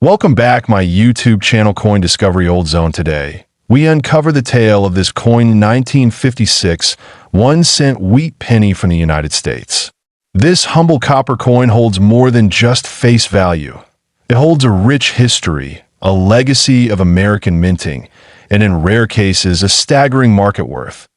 Welcome back, my YouTube channel Coin Discovery Old Zone. Today, we uncover the tale of this coin 1956 1-cent wheat penny from the United States. This humble copper coin holds more than just face value. It holds a rich history, a legacy of American minting, and in rare cases, a staggering market worth.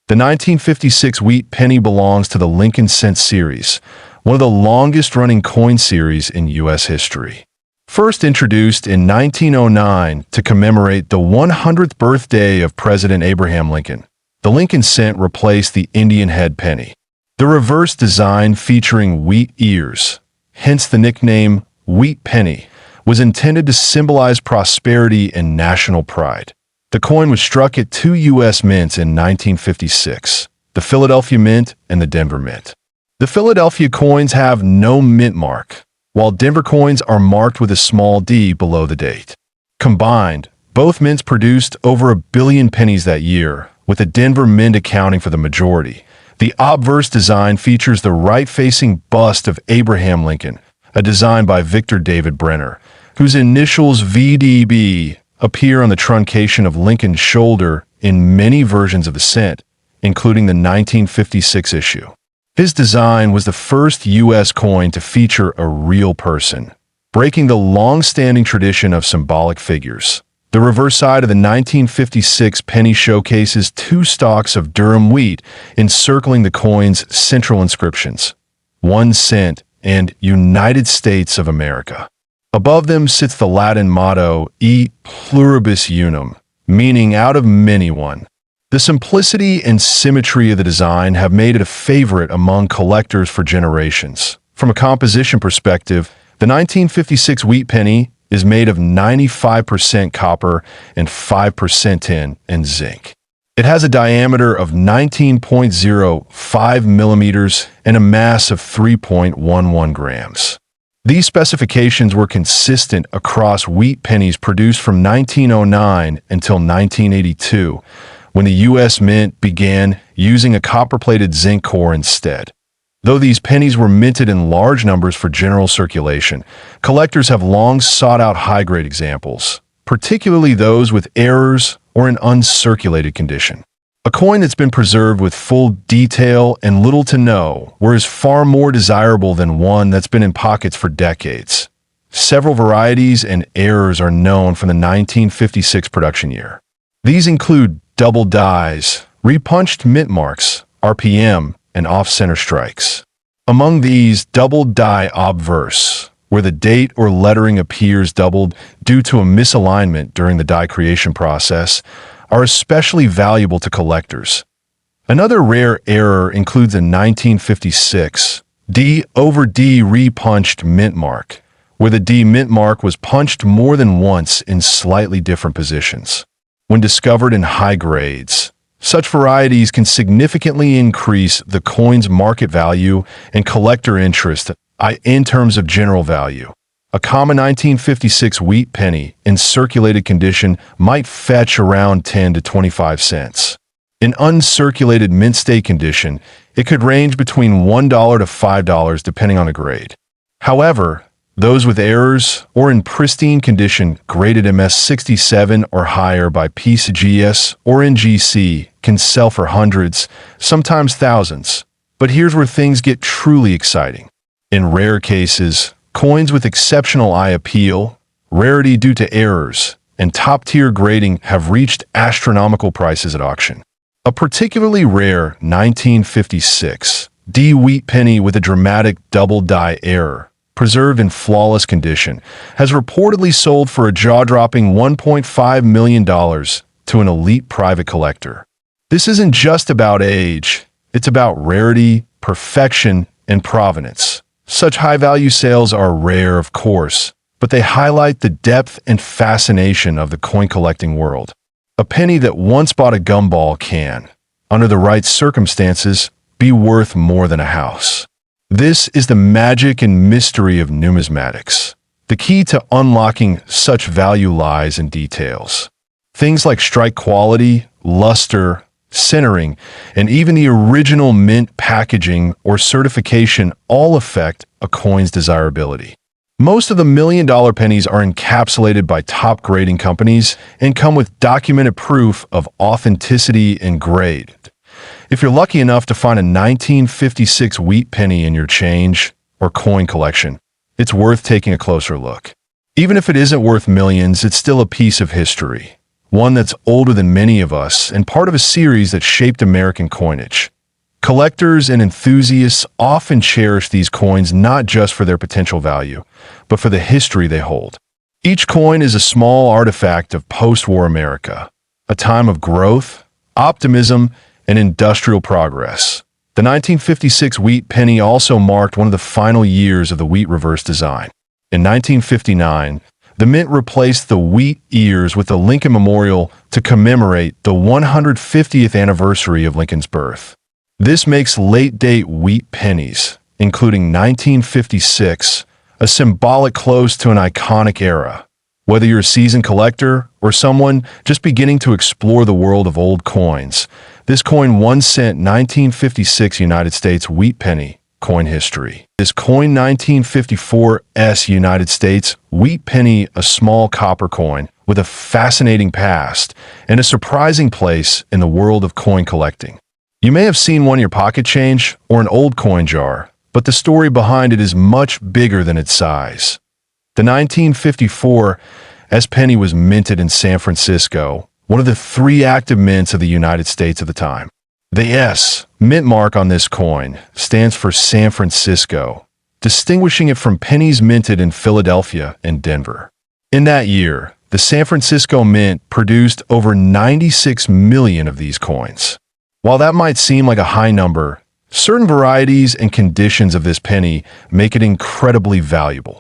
The 1956 wheat penny belongs to the Lincoln Cent series, one of the longest-running coin series in U.S. history. First introduced in 1909 to commemorate the 100th birthday of President Abraham Lincoln, the Lincoln Cent replaced the Indian head penny. The reverse design featuring wheat ears, hence the nickname Wheat Penny, was intended to symbolize prosperity and national pride. The coin was struck at two U.S. mints in 1956, the Philadelphia Mint and the Denver Mint. The Philadelphia coins have no mint mark, while Denver coins are marked with a small d below the date. Combined, both mints produced over 1 billion pennies that year, with the Denver Mint accounting for the majority. The obverse design features the right-facing bust of Abraham Lincoln, a design by Victor David Brenner, whose initials VDB appear on the truncation of Lincoln's shoulder in many versions of the cent, including the 1956 issue. His design was the first U.S. coin to feature a real person, breaking the long-standing tradition of symbolic figures. The reverse side of the 1956 penny showcases two stalks of Durham wheat encircling the coin's central inscriptions, 1 cent and United States of America. Above them sits the Latin motto, E pluribus unum, meaning out of many one. The simplicity and symmetry of the design have made it a favorite among collectors for generations. From a composition perspective, the 1956 wheat penny is made of 95% copper and 5% tin and zinc. It has a diameter of 19.05 millimeters and a mass of 3.11 grams. These specifications were consistent across wheat pennies produced from 1909 until 1982, when the U.S. Mint began using a copper-plated zinc core instead. Though these pennies were minted in large numbers for general circulation, collectors have long sought out high-grade examples, particularly those with errors or in uncirculated condition. A coin that's been preserved with full detail and little to no is far more desirable than one that's been in pockets for decades. Several varieties and errors are known from the 1956 production year. These include double dies, repunched mint marks, RPM, and off-center strikes. Among these, double die obverse, where the date or lettering appears doubled due to a misalignment during the die creation process, are especially valuable to collectors. Another rare error includes a 1956 D over D repunched mint mark, where the D mint mark was punched more than once in slightly different positions. When discovered in high grades, such varieties can significantly increase the coin's market value and collector interest in terms of general value. A common 1956 wheat penny in circulated condition might fetch around 10 to 25 cents. In uncirculated mint state condition, it could range between $1 to $5 depending on the grade. However, those with errors or in pristine condition graded MS67 or higher by PCGS or NGC can sell for hundreds, sometimes thousands. But here's where things get truly exciting. In rare cases, coins with exceptional eye appeal, rarity due to errors, and top-tier grading have reached astronomical prices at auction. A particularly rare 1956 D wheat penny with a dramatic double die error, preserved in flawless condition, has reportedly sold for a jaw-dropping $1.5 million to an elite private collector. This isn't just about age, it's about rarity, perfection, and provenance. Such high-value sales are rare, of course, but they highlight the depth and fascination of the coin collecting world. A penny that once bought a gumball can, under the right circumstances, be worth more than a house. This is the magic and mystery of numismatics. The key to unlocking such value lies in details. Things like strike quality, luster, centering, and even the original mint packaging or certification all affect a coin's desirability. Most of the million-dollar pennies are encapsulated by top grading companies and come with documented proof of authenticity and grade. If you're lucky enough to find a 1956 wheat penny in your change or coin collection, it's worth taking a closer look. Even if it isn't worth millions, it's still a piece of history, one that's older than many of us and part of a series that shaped American coinage. Collectors and enthusiasts often cherish these coins not just for their potential value, but for the history they hold. Each coin is a small artifact of post-war America, a time of growth, optimism, and industrial progress. The 1956 wheat penny also marked one of the final years of the wheat reverse design. In 1959, the mint replaced the wheat ears with the Lincoln Memorial to commemorate the 150th anniversary of Lincoln's birth. This makes late-date wheat pennies, including 1956, a symbolic close to an iconic era. Whether you're a seasoned collector or someone just beginning to explore the world of old coins, this coin 1 cent 1956 United States wheat penny coin history. This coin 1954 United States wheat penny, a small copper coin with a fascinating past and a surprising place in the world of coin collecting. You may have seen one in your pocket change or an old coin jar, but the story behind it is much bigger than its size. The 1954 penny was minted in San Francisco, one of the 3 active mints of the United States at the time. The S mint mark on this coin stands for San Francisco, distinguishing it from pennies minted in Philadelphia and Denver. In that year, the San Francisco Mint produced over 96 million of these coins. While that might seem like a high number, certain varieties and conditions of this penny make it incredibly valuable.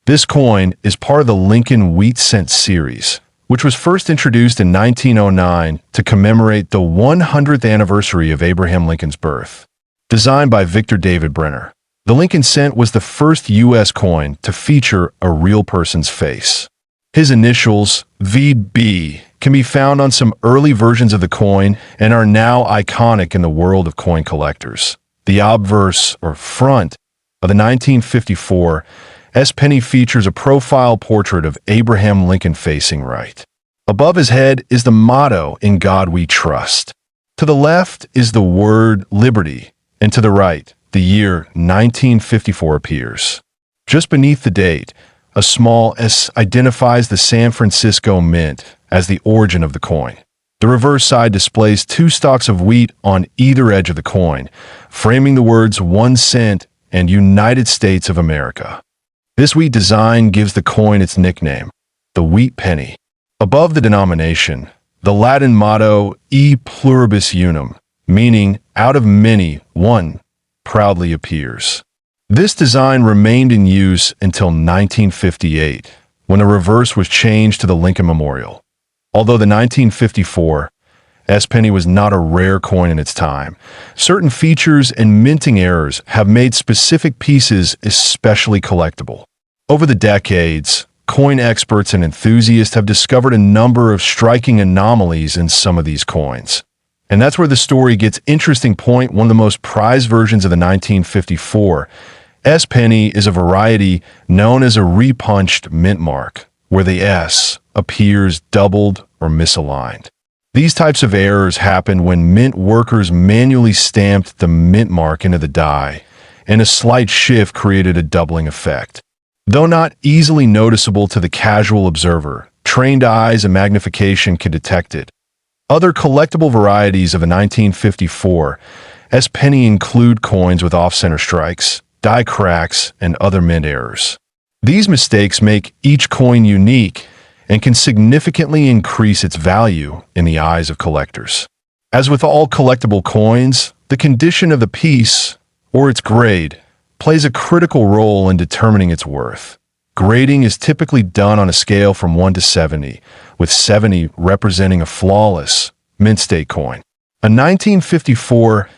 This coin is part of the Lincoln Wheat Cent series, which was first introduced in 1909 to commemorate the 100th anniversary of Abraham Lincoln's birth. Designed by Victor David Brenner, the Lincoln Cent was the first U.S. coin to feature a real person's face. His initials, VB, can be found on some early versions of the coin and are now iconic in the world of coin collectors. The obverse, or front, of the 1954 penny features a profile portrait of Abraham Lincoln facing right. Above his head is the motto, "In God We Trust." To the left is the word liberty, and to the right, the year 1954 appears. Just beneath the date, a small S identifies the San Francisco Mint as the origin of the coin. The reverse side displays 2 stalks of wheat on either edge of the coin, framing the words 1 cent and United States of America. This wheat design gives the coin its nickname, the wheat penny. Above the denomination, the Latin motto E pluribus unum, meaning out of many, one, proudly appears. This design remained in use until 1958, when the reverse was changed to the Lincoln Memorial. Although the 1954 penny was not a rare coin in its time, certain features and minting errors have made specific pieces especially collectible. Over the decades, coin experts and enthusiasts have discovered a number of striking anomalies in some of these coins. And that's where the story gets interesting. One of the most prized versions of the 1954 penny is a variety known as a repunched mint mark, where the S appears doubled or misaligned. These types of errors happen when mint workers manually stamped the mint mark into the die, and a slight shift created a doubling effect. Though not easily noticeable to the casual observer, trained eyes and magnification can detect it. Other collectible varieties of the 1954 penny include coins with off-center strikes, die cracks, and other mint errors. These mistakes make each coin unique and can significantly increase its value in the eyes of collectors. As with all collectible coins, the condition of the piece, or its grade, plays a critical role in determining its worth. Grading is typically done on a scale from 1 to 70, with 70 representing a flawless, mint-state coin. A 1954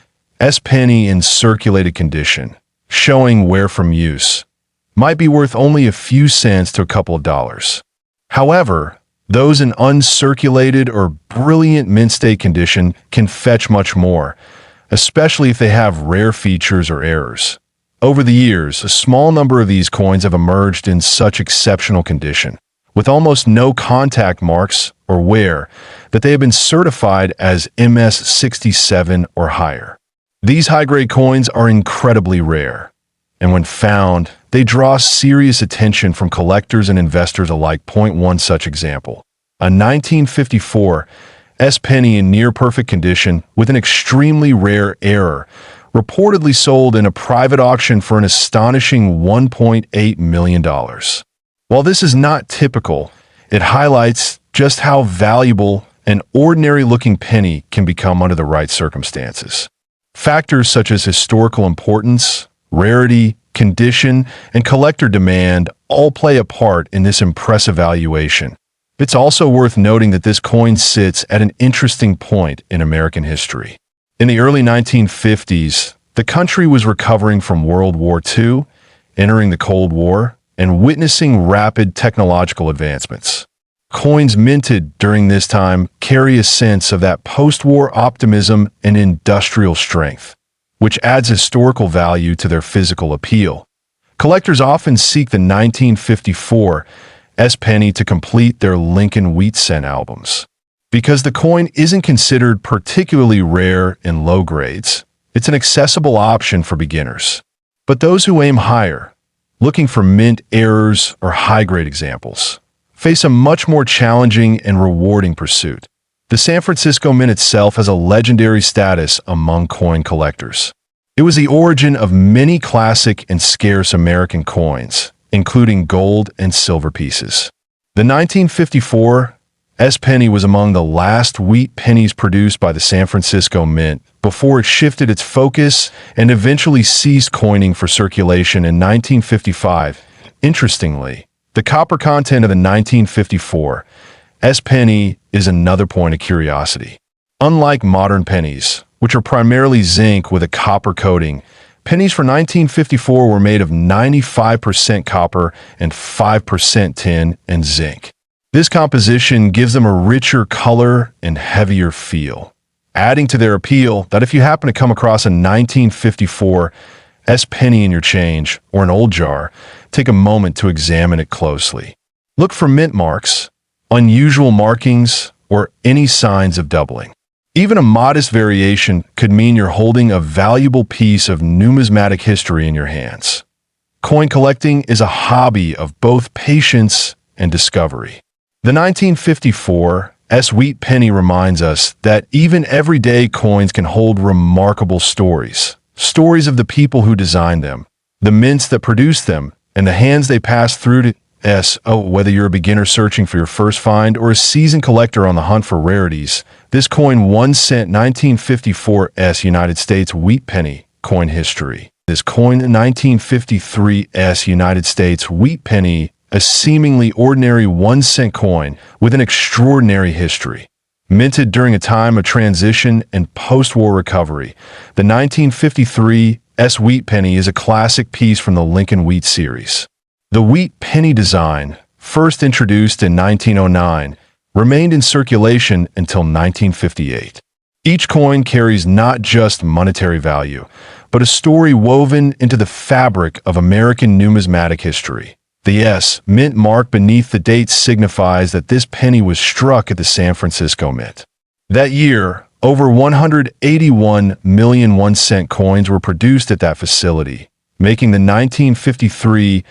penny in circulated condition, showing wear from use, might be worth only a few cents to a couple of dollars. However, those in uncirculated or brilliant mint-state condition can fetch much more, especially if they have rare features or errors. Over the years, a small number of these coins have emerged in such exceptional condition, with almost no contact marks or wear, that they have been certified as MS67 or higher. These high-grade coins are incredibly rare, and when found, they draw serious attention from collectors and investors alike. Point one such example: a 1954 penny in near-perfect condition with an extremely rare error, reportedly sold in a private auction for an astonishing $1.8 million. While this is not typical, it highlights just how valuable an ordinary-looking penny can become under the right circumstances. Factors such as historical importance, rarity, condition, and collector demand all play a part in this impressive valuation. It's also worth noting that this coin sits at an interesting point in American history. In the early 1950s, the country was recovering from World War II, entering the Cold War, and witnessing rapid technological advancements. Coins minted during this time carry a sense of that post-war optimism and industrial strength, which adds historical value to their physical appeal. Collectors often seek the 1954 penny to complete their Lincoln Wheat Cent albums. Because the coin isn't considered particularly rare in low grades, it's an accessible option for beginners. But those who aim higher, looking for mint errors or high-grade examples, face a much more challenging and rewarding pursuit. The San Francisco Mint itself has a legendary status among coin collectors. It was the origin of many classic and scarce American coins, including gold and silver pieces. The 1954 penny was among the last wheat pennies produced by the San Francisco Mint before it shifted its focus and eventually ceased coining for circulation in 1955. Interestingly, the copper content of the 1954 penny is another point of curiosity. Unlike modern pennies, which are primarily zinc with a copper coating, pennies for 1954 were made of 95% copper and 5% tin and zinc. This composition gives them a richer color and heavier feel, adding to their appeal that if you happen to come across a 1954 penny in your change or an old jar, take a moment to examine it closely. Look for mint marks, unusual markings, or any signs of doubling. Even a modest variation could mean you're holding a valuable piece of numismatic history in your hands. Coin collecting is a hobby of both patience and discovery. The 1954 wheat penny reminds us that even everyday coins can hold remarkable stories. Stories of the people who designed them, the mints that produced them, and the hands they passed through to whether you're a beginner searching for your first find or a seasoned collector on the hunt for rarities, this coin 1 cent 1954 United States wheat penny coin history. This coin 1953 United States wheat penny, a seemingly ordinary 1 cent coin with an extraordinary history. Minted during a time of transition and post-war recovery, the 1953 wheat penny is a classic piece from the Lincoln Wheat series. The wheat penny design, first introduced in 1909, remained in circulation until 1958. Each coin carries not just monetary value, but a story woven into the fabric of American numismatic history. The mint mark beneath the date signifies that this penny was struck at the San Francisco Mint. That year, over 181 million 1 cent coins were produced at that facility, making the 1953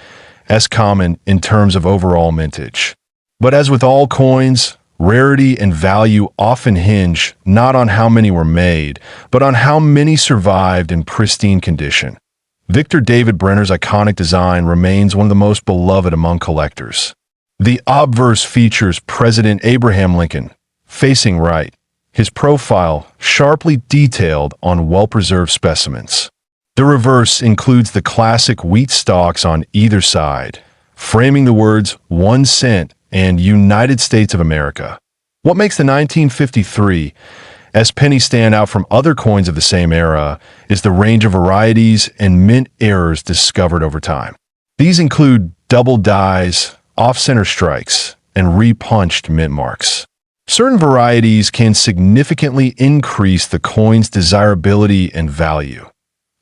common in terms of overall mintage. But as with all coins, rarity and value often hinge not on how many were made, but on how many survived in pristine condition. Victor David Brenner's iconic design remains one of the most beloved among collectors. The obverse features President Abraham Lincoln, facing right, his profile sharply detailed on well-preserved specimens. The reverse includes the classic wheat stalks on either side, framing the words 1 cent and United States of America. What makes the 1953 penny stand out from other coins of the same era is the range of varieties and mint errors discovered over time. These include double dies, off-center strikes, and repunched mint marks. Certain varieties can significantly increase the coin's desirability and value.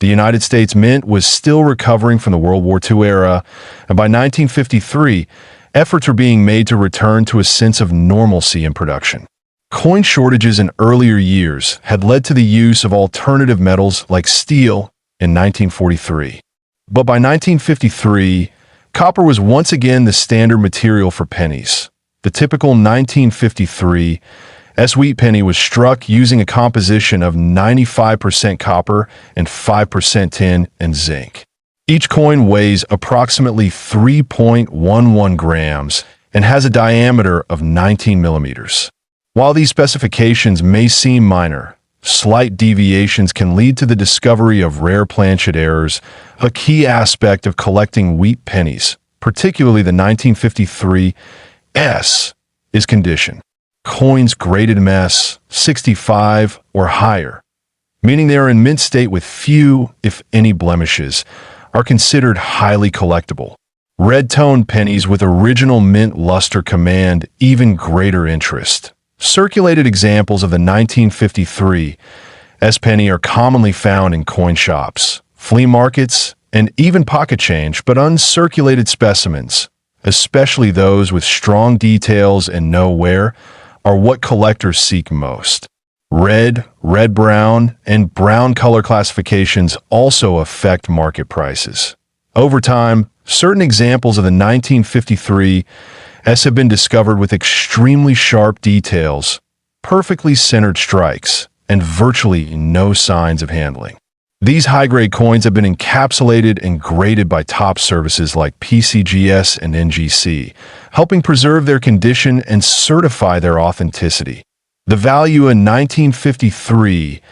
The United States Mint was still recovering from the World War II era, and by 1953, efforts were being made to return to a sense of normalcy in production. Coin shortages in earlier years had led to the use of alternative metals like steel in 1943. But by 1953, copper was once again the standard material for pennies. The typical 1953 wheat penny was struck using a composition of 95% copper and 5% tin and zinc. Each coin weighs approximately 3.11 grams and has a diameter of 19 millimeters. While these specifications may seem minor, slight deviations can lead to the discovery of rare planchet errors, a key aspect of collecting wheat pennies, particularly the 1953 is condition. Coins graded MS 65 or higher, meaning they are in mint state with few, if any, blemishes, are considered highly collectible. Red-toned pennies with original mint luster command even greater interest. Circulated examples of the 1953 penny are commonly found in coin shops, flea markets, and even pocket change, but uncirculated specimens, especially those with strong details and no wear, are what collectors seek most. Red, red-brown, and brown color classifications also affect market prices. Over time, certain examples of the 1953 have been discovered with extremely sharp details, perfectly centered strikes, and virtually no signs of handling. These high-grade coins have been encapsulated and graded by top services like PCGS and NGC, helping preserve their condition and certify their authenticity. The value in 1953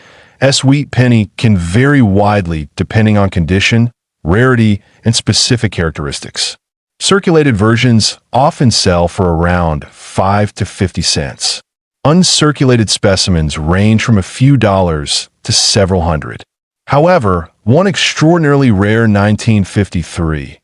wheat penny can vary widely depending on condition, rarity, and specific characteristics. Circulated versions often sell for around 5 to 50 cents. Uncirculated specimens range from a few dollars to several hundred. However, one extraordinarily rare 1953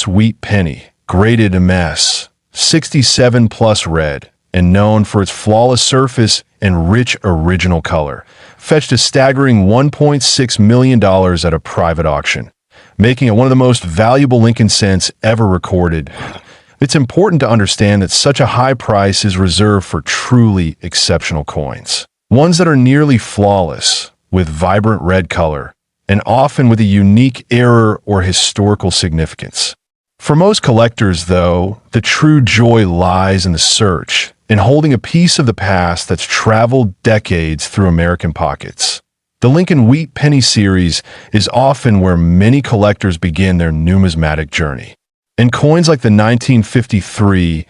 wheat penny, graded MS 67 plus red, and known for its flawless surface and rich original color, fetched a staggering $1.6 million at a private auction, making it one of the most valuable Lincoln cents ever recorded. It's important to understand that such a high price is reserved for truly exceptional coins, ones that are nearly flawless, with vibrant red color, and often with a unique error or historical significance. For most collectors, though, the true joy lies in the search, in holding a piece of the past that's traveled decades through American pockets. The Lincoln Wheat Penny series is often where many collectors begin their numismatic journey. And coins like the 1953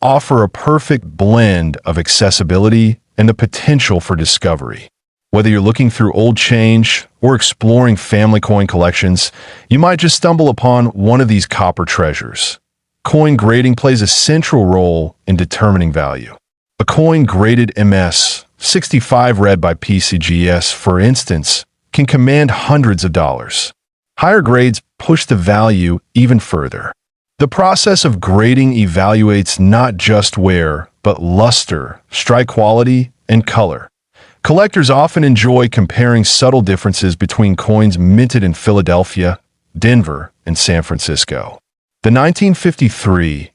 offer a perfect blend of accessibility and the potential for discovery. Whether you're looking through old change or exploring family coin collections, you might just stumble upon one of these copper treasures. Coin grading plays a central role in determining value. A coin graded MS 65 red by PCGS, for instance, can command hundreds of dollars. Higher grades push the value even further. The process of grading evaluates not just wear, but luster, strike quality, and color. Collectors often enjoy comparing subtle differences between coins minted in Philadelphia, Denver, and San Francisco. The 1953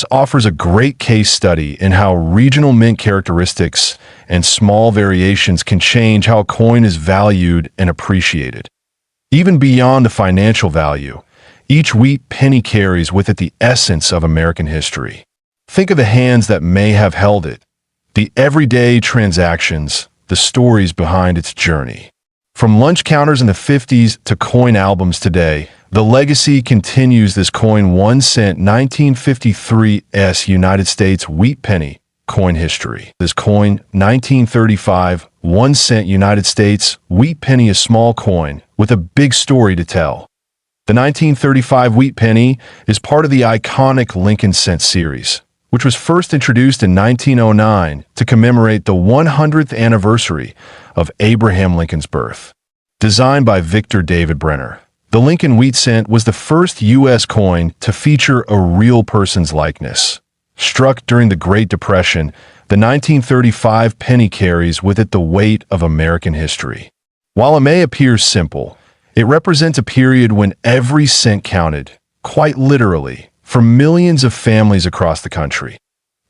offers a great case study in how regional mint characteristics and small variations can change how a coin is valued and appreciated. Even beyond the financial value, each wheat penny carries with it the essence of American history. Think of the hands that may have held it, the everyday transactions, the stories behind its journey. From lunch counters in the 50s to coin albums today, the legacy continues. This coin 1 cent 1953 United States wheat penny coin history. This coin 1935 1 cent United States wheat penny, a small coin with a big story to tell. The 1935 wheat penny is part of the iconic Lincoln cent series, which was first introduced in 1909 to commemorate the 100th anniversary of Abraham Lincoln's birth. Designed by Victor David Brenner, the Lincoln Wheat Cent was the first U.S. coin to feature a real person's likeness. Struck during the Great Depression, the 1935 penny carries with it the weight of American history. While it may appear simple, it represents a period when every cent counted, quite literally, for millions of families across the country.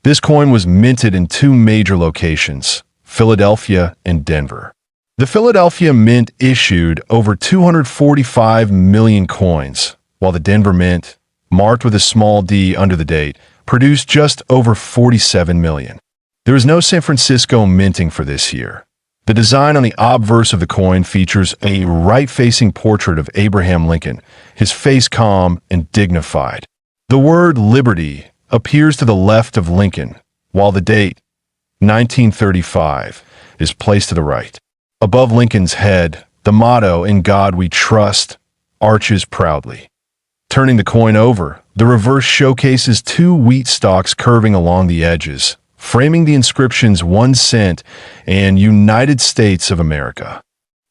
This coin was minted in two major locations, Philadelphia and Denver. The Philadelphia Mint issued over 245 million coins, while the Denver Mint, marked with a small d under the date, produced just over 47 million. There is no San Francisco minting for this year. The design on the obverse of the coin features a right-facing portrait of Abraham Lincoln, his face calm and dignified. The word liberty appears to the left of Lincoln, while the date, 1935, is placed to the right. Above Lincoln's head, the motto, "In God We Trust," arches proudly. Turning the coin over, the reverse showcases two wheat stalks curving along the edges, framing the inscriptions 1 cent and United States of America.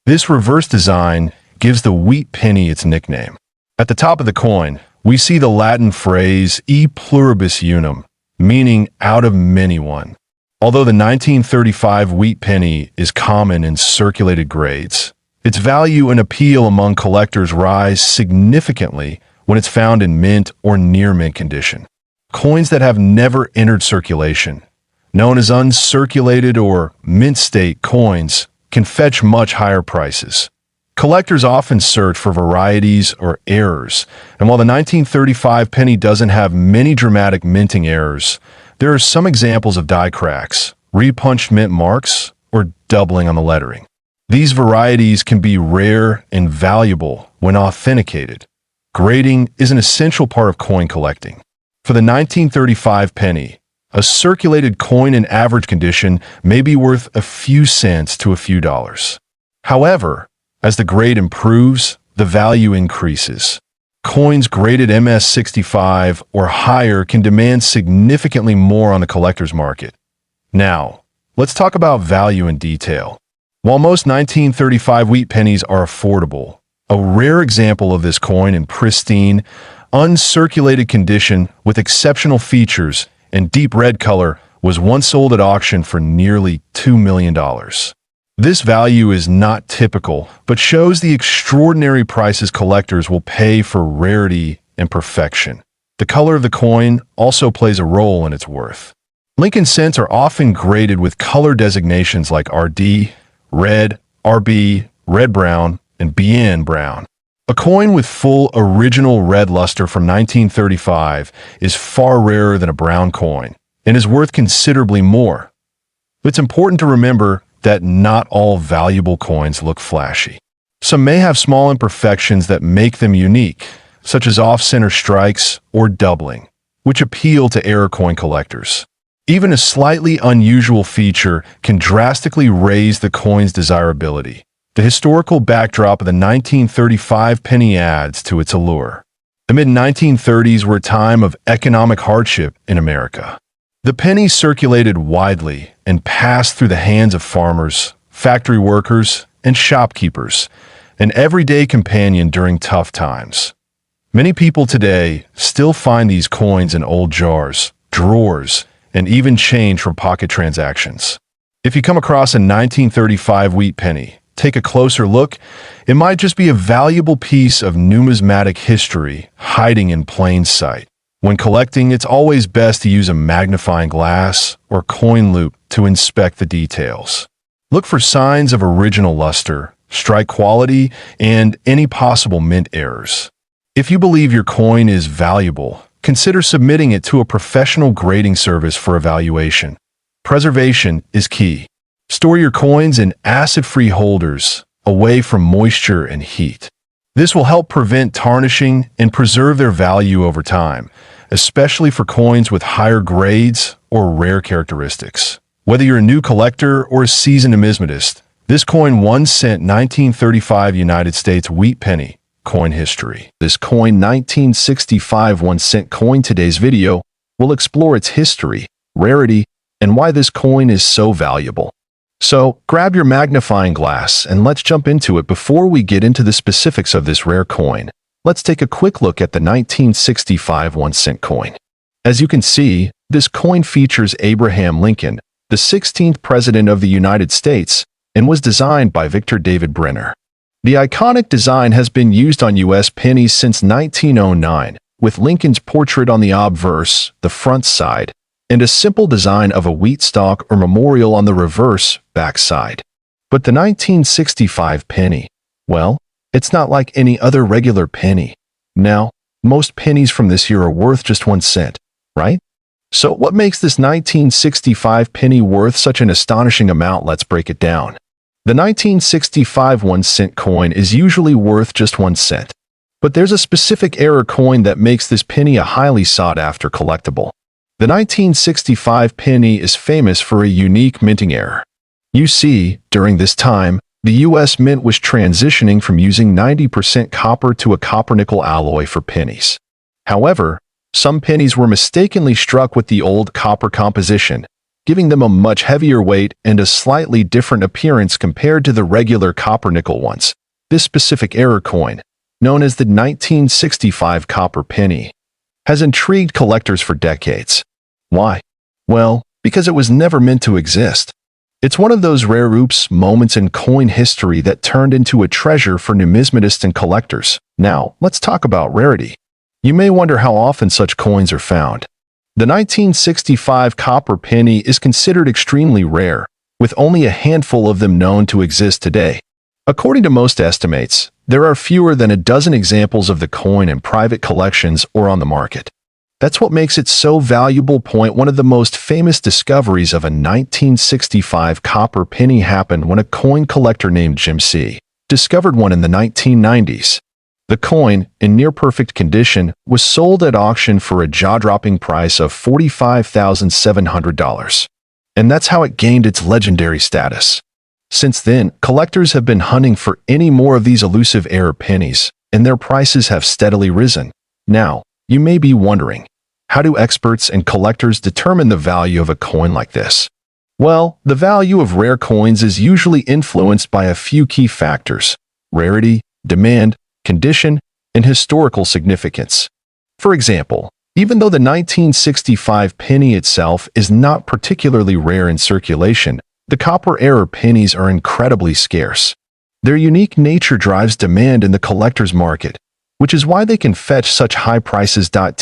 This reverse design gives the wheat penny its nickname. At the top of the coin, we see the Latin phrase e pluribus unum, meaning out of many one. Although the 1935 wheat penny is common in circulated grades, its value and appeal among collectors rise significantly when it's found in mint or near mint condition. Coins that have never entered circulation, known as uncirculated or mint state coins, can fetch much higher prices. Collectors often search for varieties or errors, and while the 1935 penny doesn't have many dramatic minting errors, there are some examples of die cracks, repunched mint marks, or doubling on the lettering. These varieties can be rare and valuable when authenticated. Grading is an essential part of coin collecting. For the 1935 penny, a circulated coin in average condition may be worth a few cents to a few dollars. However, as the grade improves, the value increases. Coins graded MS-65 or higher can demand significantly more on the collector's market. Now, let's talk about value in detail. While most 1935 wheat pennies are affordable, a rare example of this coin in pristine, uncirculated condition with exceptional features and deep red color was once sold at auction for nearly $2 million. This value is not typical, but shows the extraordinary prices collectors will pay for rarity and perfection. The color of the coin also plays a role in its worth. Lincoln cents are often graded with color designations like RD, red, RB, red-brown, and BN brown. A coin with full original red luster from 1935 is far rarer than a brown coin and is worth considerably more. It's important to remember that not all valuable coins look flashy. Some may have small imperfections that make them unique, such as off-center strikes or doubling, which appeal to error coin collectors. Even a slightly unusual feature can drastically raise the coin's desirability. The historical backdrop of the 1935 penny adds to its allure. The mid-1930s were a time of economic hardship in America. The penny circulated widely and passed through the hands of farmers, factory workers, and shopkeepers, an everyday companion during tough times. Many people today still find these coins in old jars, drawers, and even change from pocket transactions. If you come across a 1935 wheat penny, take a closer look. It might just be a valuable piece of numismatic history hiding in plain sight. When collecting, it's always best to use a magnifying glass or coin loop to inspect the details. Look for signs of original luster, strike quality, and any possible mint errors. If you believe your coin is valuable, consider submitting it to a professional grading service for evaluation. Preservation is key. Store your coins in acid-free holders, away from moisture and heat. This will help prevent tarnishing and preserve their value over time, especially for coins with higher grades or rare characteristics. Whether you're a new collector or a seasoned numismatist, this coin 1 cent 1935 United States wheat penny, coin history. This coin 1965 1 cent coin today's video will explore its history, rarity, and why this coin is so valuable. So, grab your magnifying glass and let's jump into it. Before we get into the specifics of this rare coin, let's take a quick look at the 1965 1 cent coin. As you can see, this coin features Abraham Lincoln, the 16th President of the United States, and was designed by Victor David Brenner. The iconic design has been used on U.S. pennies since 1909, with Lincoln's portrait on the obverse, the front side, and a simple design of a wheat stalk or memorial on the reverse, back side. But the 1965 penny, well, it's not like any other regular penny. Now, most pennies from this year are worth just 1 cent, right? So what makes this 1965 penny worth such an astonishing amount? Let's break it down. The 1965 1-cent coin is usually worth just 1 cent. But there's a specific error coin that makes this penny a highly sought-after collectible. The 1965 penny is famous for a unique minting error. You see, during this time, the U.S. Mint was transitioning from using 90% copper to a copper-nickel alloy for pennies. However, some pennies were mistakenly struck with the old copper composition, giving them a much heavier weight and a slightly different appearance compared to the regular copper-nickel ones. This specific error coin, known as the 1965 copper penny, has intrigued collectors for decades. Why? Well, because it was never meant to exist. It's one of those rare oops moments in coin history that turned into a treasure for numismatists and collectors. Now, let's talk about rarity. You may wonder how often such coins are found. The 1965 copper penny is considered extremely rare, with only a handful of them known to exist today. According to most estimates, there are fewer than a dozen examples of the coin in private collections or on the market. That's what makes it so valuable. One of the most famous discoveries of a 1965 copper penny happened when a coin collector named Jim C. discovered one in the 1990s. The coin, in near-perfect condition, was sold at auction for a jaw-dropping price of $45,700. And that's how it gained its legendary status. Since then, collectors have been hunting for any more of these elusive error pennies, and their prices have steadily risen. Now, you may be wondering, how do experts and collectors determine the value of a coin like this? Well, the value of rare coins is usually influenced by a few key factors: rarity, demand, condition, and historical significance. For example, even though the 1965 penny itself is not particularly rare in circulation, the copper error pennies are incredibly scarce. Their unique nature drives demand in the collector's market, which is why they can fetch such high prices. To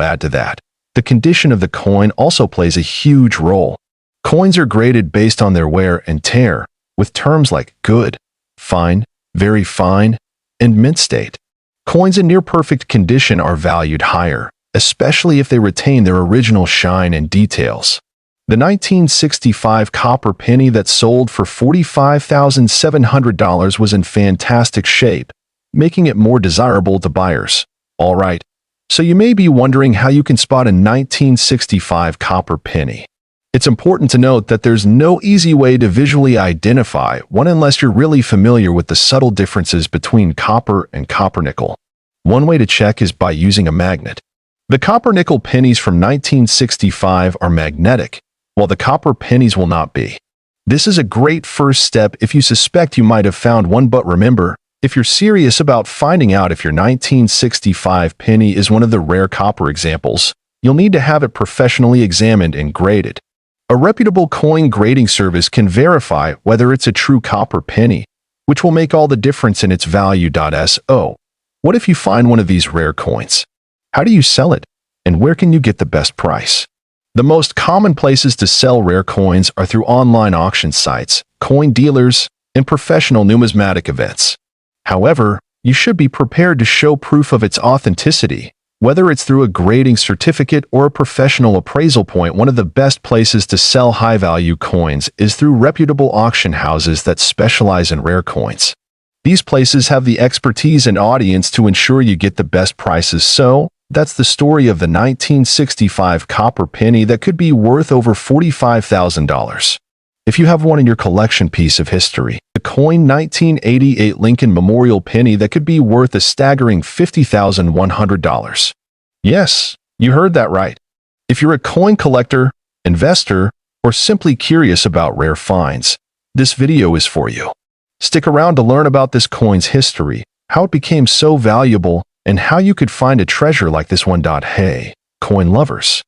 add to that, the condition of the coin also plays a huge role. Coins are graded based on their wear and tear, with terms like good, fine, very fine, and mint state. Coins in near-perfect condition are valued higher, especially if they retain their original shine and details. The 1965 copper penny that sold for $45,700 was in fantastic shape, making it more desirable to buyers. All right, so you may be wondering how you can spot a 1965 copper penny. It's important to note that there's no easy way to visually identify one unless you're really familiar with the subtle differences between copper and copper-nickel. One way to check is by using a magnet. The copper-nickel pennies from 1965 are magnetic, while the copper pennies will not be. This is a great first step if you suspect you might have found one, but remember, if you're serious about finding out if your 1965 penny is one of the rare copper examples, you'll need to have it professionally examined and graded. A reputable coin grading service can verify whether it's a true copper penny, which will make all the difference in its value. So, what if you find one of these rare coins? How do you sell it? And where can you get the best price? The most common places to sell rare coins are through online auction sites, coin dealers, and professional numismatic events. However, you should be prepared to show proof of its authenticity, whether it's through a grading certificate or a professional appraisal. One of the best places to sell high-value coins is through reputable auction houses that specialize in rare coins. These places have the expertise and audience to ensure you get the best prices. So, that's the story of the 1965 copper penny that could be worth over $45,000. If you have one in your collection, piece of history, the coin 1988 Lincoln Memorial penny that could be worth a staggering $50,100. Yes, you heard that right. If you're a coin collector, investor, or simply curious about rare finds, this video is for you. Stick around to learn about this coin's history, how it became so valuable, and how you could find a treasure like this one. Hey, coin lovers.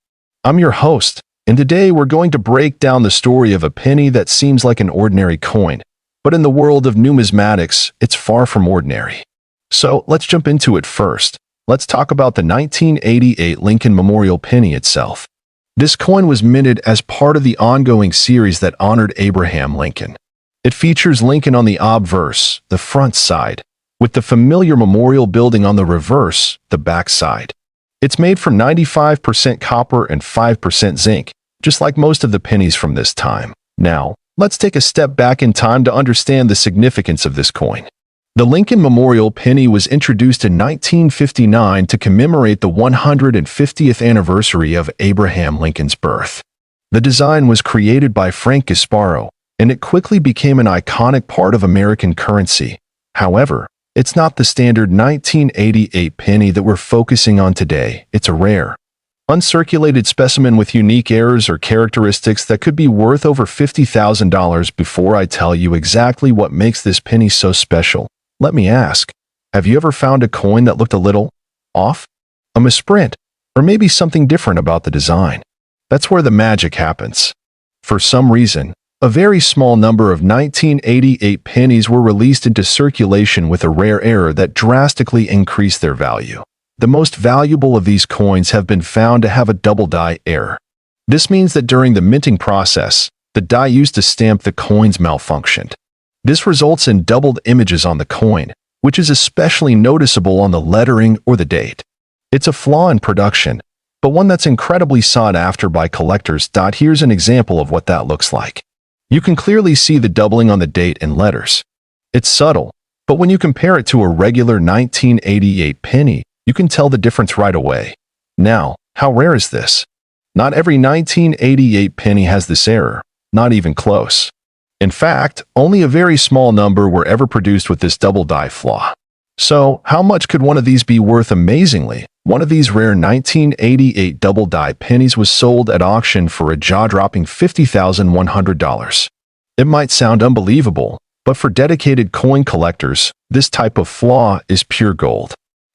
I'm your host, and today we're going to break down the story of a penny that seems like an ordinary coin, But in the world of numismatics, it's far from ordinary. So let's jump into it first. Let's talk about the 1988 Lincoln Memorial Penny itself. This coin was minted as part of the ongoing series that honored Abraham Lincoln. It features Lincoln on the obverse, the front side, with the familiar memorial building on the reverse, the back side. It's made from 95% copper and 5% zinc, just like most of the pennies from this time. Now, let's take a step back in time to understand the significance of this coin. The Lincoln Memorial Penny was introduced in 1959 to commemorate the 150th anniversary of Abraham Lincoln's birth. The design was created by Frank Gasparo, and it quickly became an iconic part of American currency. However, it's not the standard 1988 penny that we're focusing on today. It's a rare, uncirculated specimen with unique errors or characteristics that could be worth over $50,000. Before I tell you exactly what makes this penny so special, let me ask, have you ever found a coin that looked a little off? A misprint, or maybe something different about the design? That's where the magic happens. For some reason, a very small number of 1988 pennies were released into circulation with a rare error that drastically increased their value. The most valuable of these coins have been found to have a double die error. This means that during the minting process, the die used to stamp the coins malfunctioned. This results in doubled images on the coin, which is especially noticeable on the lettering or the date. It's a flaw in production, but one that's incredibly sought after by collectors. Here's an example of what that looks like. You can clearly see the doubling on the date and letters. It's subtle, but when you compare it to a regular 1988 penny, you can tell the difference right away. Now, how rare is this? Not every 1988 penny has this error, not even close. In fact, only a very small number were ever produced with this double die flaw. So, how much could one of these be worth? Amazingly, one of these rare 1988 double die pennies was sold at auction for a jaw-dropping $50,100. It might sound unbelievable, but for dedicated coin collectors, this type of flaw is pure gold.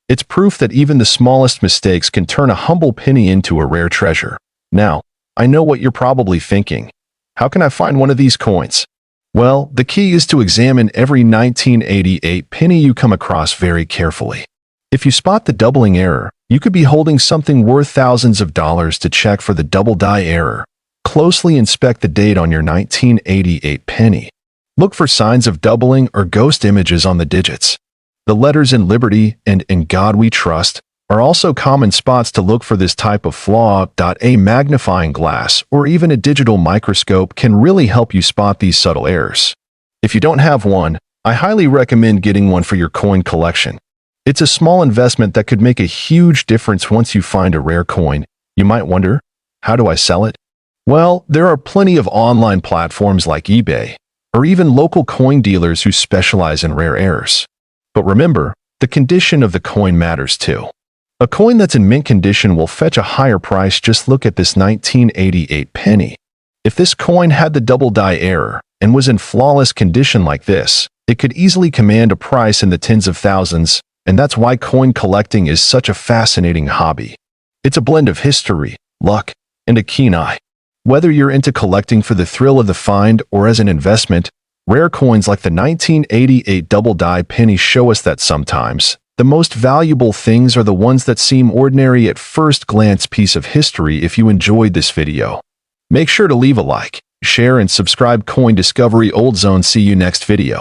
It's proof that even the smallest mistakes can turn a humble penny into a rare treasure. Now, I know what you're probably thinking. How can I find one of these coins? Well, the key is to examine every 1988 penny you come across very carefully. If you spot the doubling error, you could be holding something worth thousands of dollars. To check for the double die error, closely inspect the date on your 1988 penny. Look for signs of doubling or ghost images on the digits. The letters in Liberty and In God We Trust are also common spots to look for this type of flaw. A magnifying glass or even a digital microscope can really help you spot these subtle errors. If you don't have one, I highly recommend getting one for your coin collection. It's a small investment that could make a huge difference. Once you find a rare coin, you might wonder, how do I sell it? Well, there are plenty of online platforms like eBay, or even local coin dealers who specialize in rare errors. But remember, the condition of the coin matters too. A coin that's in mint condition will fetch a higher price. Just look at this 1988 penny. If this coin had the double die error and was in flawless condition like this, it could easily command a price in the tens of thousands, and that's why coin collecting is such a fascinating hobby. It's a blend of history, luck, and a keen eye. Whether you're into collecting for the thrill of the find or as an investment, rare coins like the 1988 double die penny show us that sometimes the most valuable things are the ones that seem ordinary at first glance. Piece of history. If you enjoyed this video, make sure to leave a like, share, and subscribe. Coin Discovery Old Zone. See you next video.